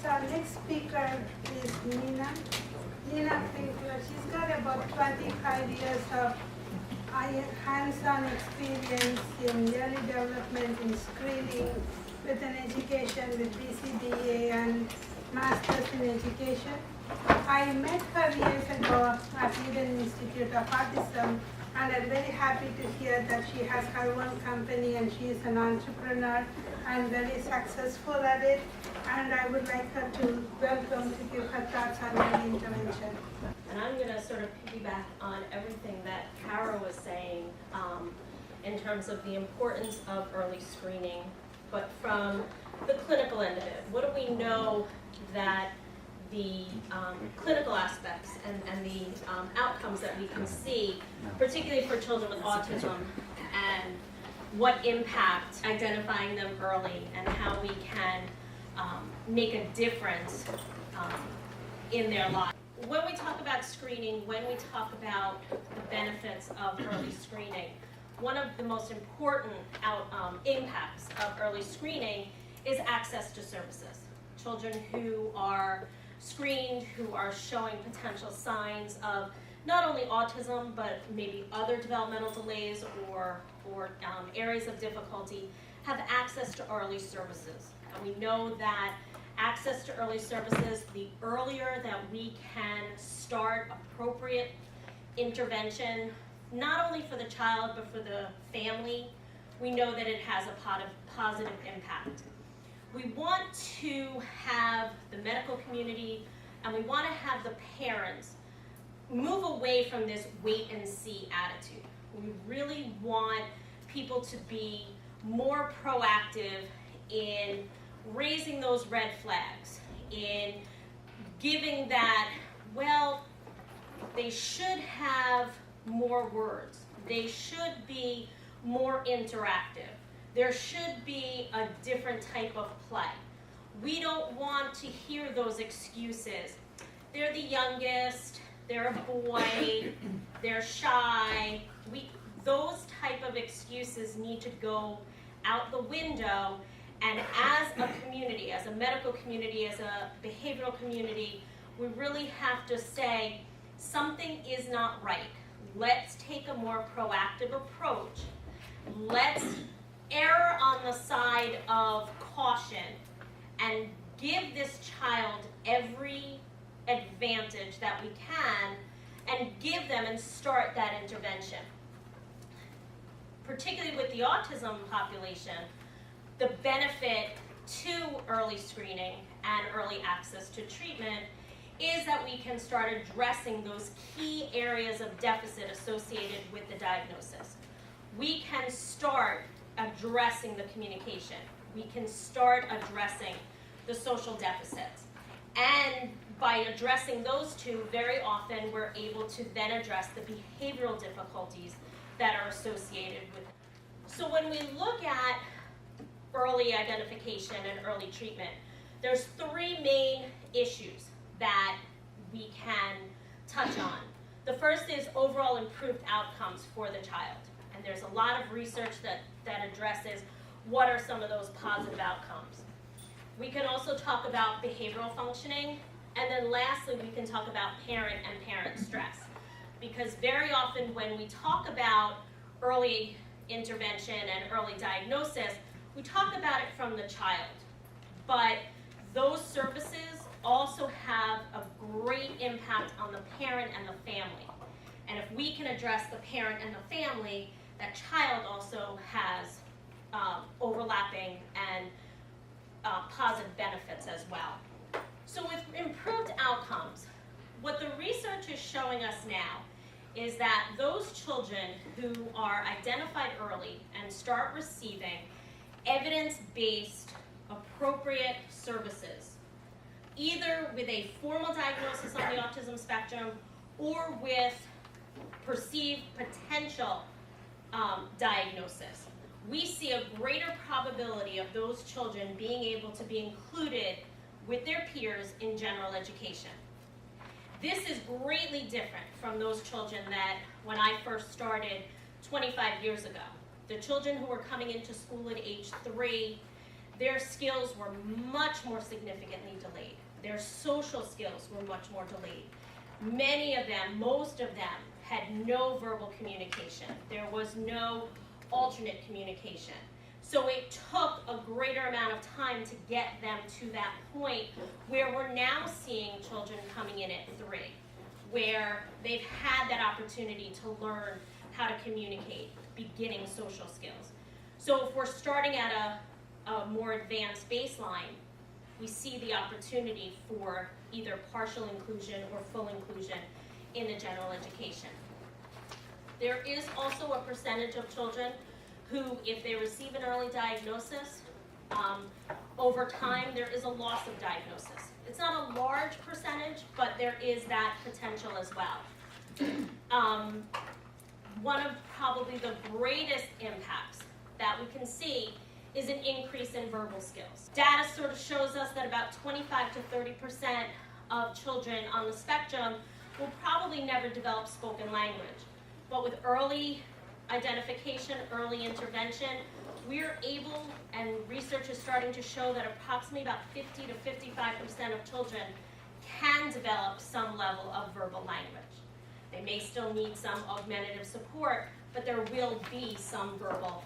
So our next speaker is Nina Finkler. She's got about 25 years of hands-on experience in early development in screening with an education with BCBA and Masters in Education. I met her years ago at Eden Institute of Autism, and I'm very happy to hear that she has her own company and she is an entrepreneur and very successful at it. And I would like her to welcome to give her thoughts on early intervention. And I'm going to sort of piggyback on everything that Kara was saying in terms of the importance of early screening, but from the clinical end of it. What do we know that the clinical aspects and the outcomes that we can see, particularly for children with autism, and what impact identifying them early and how we can make a difference in their lives. When we talk about screening, when we talk about the benefits of early screening, one of the most important impacts of early screening is access to services. Children who are screened, who are showing potential signs of not only autism, but maybe other developmental delays or areas of difficulty, have access to early services. And we know that access to early services, the earlier that we can start appropriate intervention, not only for the child, but for the family, we know that it has a positive impact. We want to have the medical community and we want to have the parents move away from this wait and see attitude. We really want people to be more proactive in raising those red flags, in giving that, well, they should have more words. They should be more interactive. There should be a different type of play. We don't want to hear those excuses. They're the youngest, they're a boy, they're shy. Those type of excuses need to go out the window, and as a community, as a medical community, as a behavioral community, we really have to say something is not right. Let's take a more proactive approach. Let's err on the side of caution and give this child every advantage that we can and give them and start that intervention. Particularly with the autism population, the benefit to early screening and early access to treatment is that we can start addressing those key areas of deficit associated with the diagnosis. We can start addressing the communication. We can start addressing the social deficits. And by addressing those two, very often we're able to then address the behavioral difficulties that are associated with it. So when we look at early identification and early treatment, there's three main issues that we can touch on. The first is overall improved outcomes for the child. And there's a lot of research that addresses what are some of those positive outcomes. We can also talk about behavioral functioning, and then lastly, we can talk about parent and parent stress. Because very often when we talk about early intervention and early diagnosis, we talk about it from the child. But those services also have a great impact on the parent and the family. And if we can address the parent and the family, that child also has overlapping and positive benefits as well. So with improved outcomes, what the research is showing us now is that those children who are identified early and start receiving evidence-based appropriate services, either with a formal diagnosis on the autism spectrum or with perceived potential diagnosis, we see a greater probability of those children being able to be included with their peers in general education. This is greatly different from those children that when I first started 25 years ago. The children who were coming into school at age 3, their skills were much more significantly delayed. Their social skills were much more delayed. Many of them, most of them, had no verbal communication. There was no alternate communication. So it took a greater amount of time to get them to that point where we're now seeing children coming in at 3, where they've had that opportunity to learn how to communicate, beginning social skills. So if we're starting at a more advanced baseline, we see the opportunity for either partial inclusion or full inclusion in the general education. There is also a percentage of children who, if they receive an early diagnosis, over time there is a loss of diagnosis. It's not a large percentage, but there is that potential as well. One of probably the greatest impacts that we can see is an increase in verbal skills. Data sort of shows us that about 25 to 30% of children on the spectrum will probably never develop spoken language. But with early identification, early intervention, we're able, and research is starting to show that approximately about 50 to 55% of children can develop some level of verbal language. They may still need some augmentative support, but there will be some verbal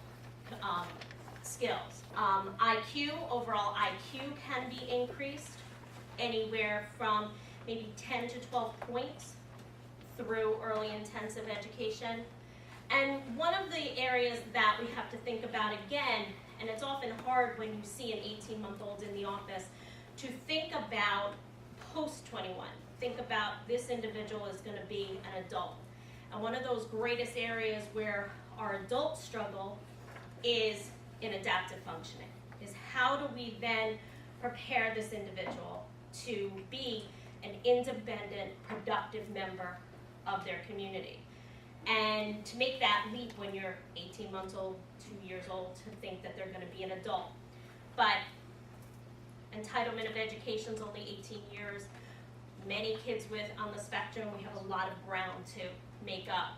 skills. IQ, overall IQ can be increased anywhere from maybe 10 to 12 points through early intensive education. And one of the areas that we have to think about again, and it's often hard when you see an 18-month-old in the office, to think about post-21. Think about this individual is going to be an adult. And one of those greatest areas where our adults struggle is in adaptive functioning, is how do we then prepare this individual to be an independent, productive member of their community. And to make that leap when you're 18 months old, 2 years old, to think that they're going to be an adult. But entitlement of education is only 18 years. Many kids on the spectrum, we have a lot of ground to make up.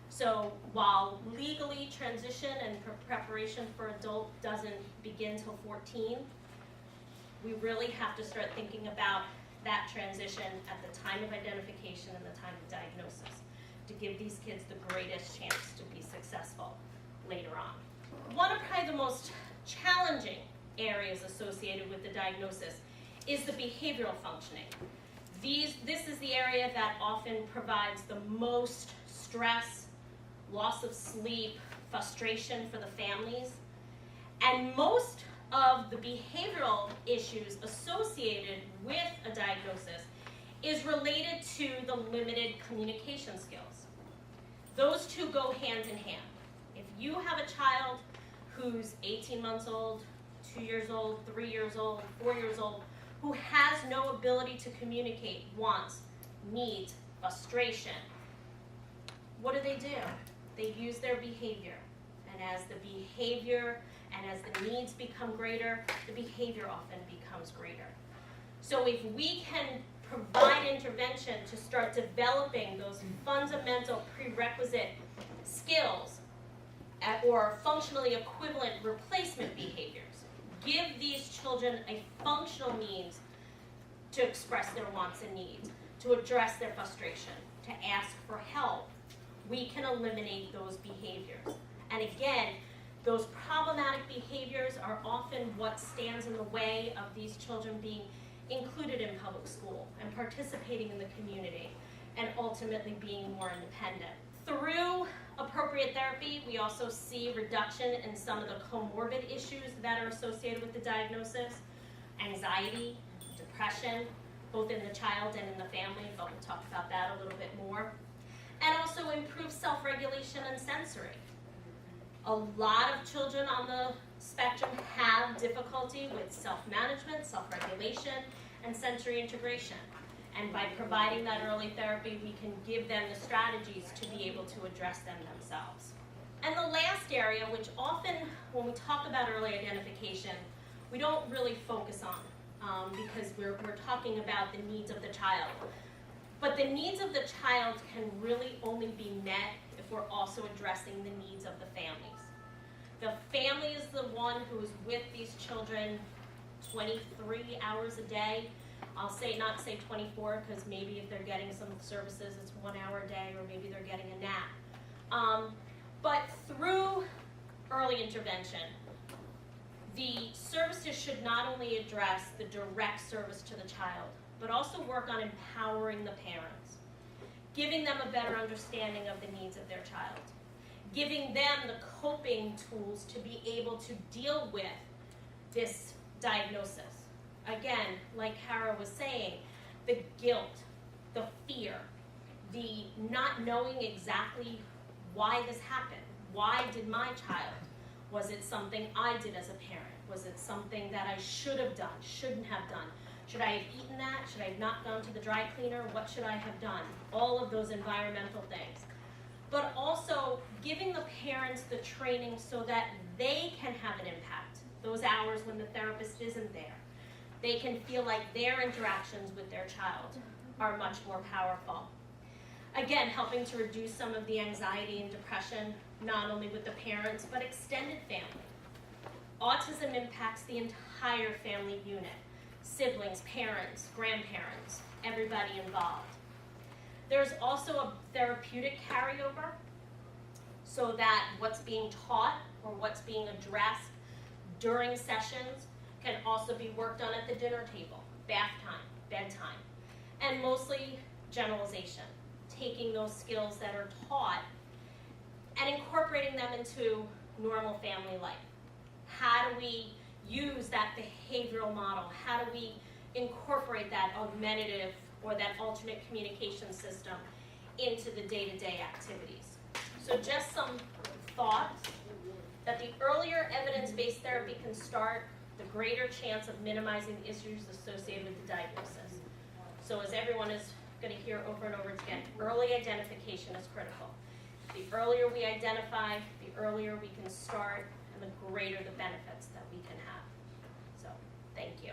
So while legally transition and preparation for adult doesn't begin till 14, we really have to start thinking about that transition at the time of identification and the time of diagnosis to give these kids the greatest chance to be successful later on. One of probably the most challenging areas associated with the diagnosis is the behavioral functioning. This is the area that often provides the most stress, loss of sleep, frustration for the families. And most of the behavioral issues associated with a diagnosis is related to the limited communication skills. Those two go hand in hand. If you have a child who's 18 months old, 2 years old, 3 years old, 4 years old, who has no ability to communicate wants, needs, frustration, what do? They use their behavior. And as the behavior and as the needs become greater, the behavior often becomes greater. So if we can provide intervention to start developing those fundamental prerequisite skills or functionally equivalent replacement behaviors, give these children a functional means to express their wants and needs, to address their frustration, to ask for help, we can eliminate those behaviors. And again, those problematic behaviors are often what stands in the way of these children being included in public school and participating in the community and ultimately being more independent. Through appropriate therapy, we also see reduction in some of the comorbid issues that are associated with the diagnosis, anxiety, depression, both in the child and in the family, but we'll talk about that a little bit more. And also improve self-regulation and sensory. A lot of children on the spectrum have difficulty with self-management, self-regulation, and sensory integration. And by providing that early therapy, we can give them the strategies to be able to address them themselves. And the last area, which often when we talk about early identification, we don't really focus on because we're talking about the needs of the child. But the needs of the child can really only be met if we're also addressing the needs of the families. The family is the one who's with these children 23 hours a day. I'll not say 24, because maybe if they're getting some services, it's 1 hour a day, or maybe they're getting a nap. But through early intervention, the services should not only address the direct service to the child, but also work on empowering the parents, giving them a better understanding of the needs of their child, giving them the coping tools to be able to deal with this diagnosis. Again, like Kara was saying, the guilt, the fear, the not knowing exactly why this happened. Why did my child? Was it something I did as a parent? Was it something that I should have done, shouldn't have done? Should I have eaten that? Should I have not gone to the dry cleaner? What should I have done? All of those environmental things. But also giving the parents the training so that they can have an impact. Those hours when the therapist isn't there, they can feel like their interactions with their child are much more powerful. Again, helping to reduce some of the anxiety and depression, not only with the parents, but extended family. Autism impacts the entire family unit, siblings, parents, grandparents, everybody involved. There's also a therapeutic carryover, so that what's being taught or what's being addressed during sessions can also be worked on at the dinner table, bath time, bedtime, and mostly generalization, taking those skills that are taught and incorporating them into normal family life. How do we use that behavioral model? How do we incorporate that augmentative or that alternate communication system into the day-to-day activities? So just some thoughts that the earlier evidence-based therapy can start, the greater chance of minimizing the issues associated with the diagnosis. So as everyone is going to hear over and over again, early identification is critical. The earlier we identify, the earlier we can start, and the greater the benefits that we can have. So, thank you.